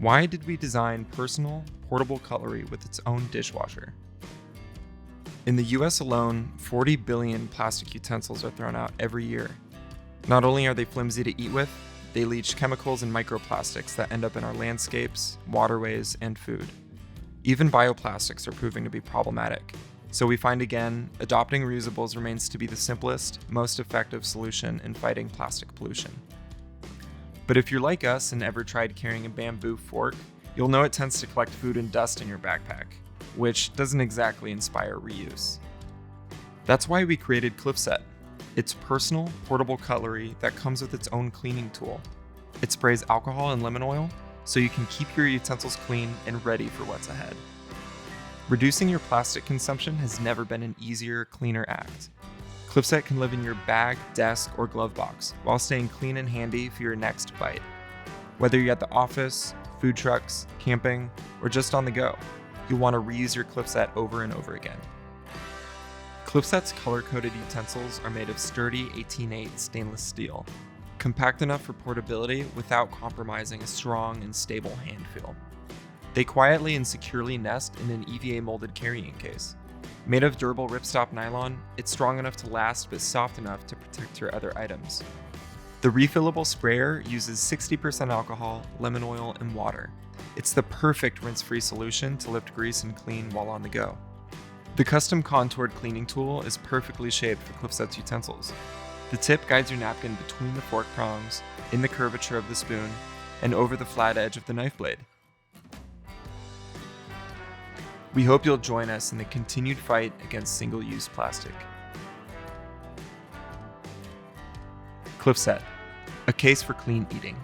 Why did we design personal, portable cutlery with its own dishwasher? In the US alone, 40 billion plastic utensils are thrown out every year. Not only are they flimsy to eat with, they leach chemicals and microplastics that end up in our landscapes, waterways, and food. Even bioplastics are proving to be problematic. So we find again, adopting reusables remains to be the simplest, most effective solution in fighting plastic pollution. But if you're like us and ever tried carrying a bamboo fork, you'll know it tends to collect food and dust in your backpack, which doesn't exactly inspire reuse. That's why we created Cliffset. It's personal, portable cutlery that comes with its own cleaning tool. It sprays alcohol and lemon oil, so you can keep your utensils clean and ready for what's ahead. Reducing your plastic consumption has never been an easier, cleaner act. Cliffset can live in your bag, desk, or glove box while staying clean and handy for your next bite. Whether you're at the office, food trucks, camping, or just on the go, you'll want to reuse your Cliffset over and over again. Cliffset's color-coded utensils are made of sturdy 18/8 stainless steel, compact enough for portability without compromising a strong and stable hand feel. They quietly and securely nest in an EVA molded carrying case. Made of durable ripstop nylon, it's strong enough to last but soft enough to protect your other items. The refillable sprayer uses 60% alcohol, lemon oil, and water. It's the perfect rinse-free solution to lift grease and clean while on the go. The custom contoured cleaning tool is perfectly shaped for Cliffset's utensils. The tip guides your napkin between the fork prongs, in the curvature of the spoon, and over the flat edge of the knife blade. We hope you'll join us in the continued fight against single-use plastic. Cliffset, a case for clean eating.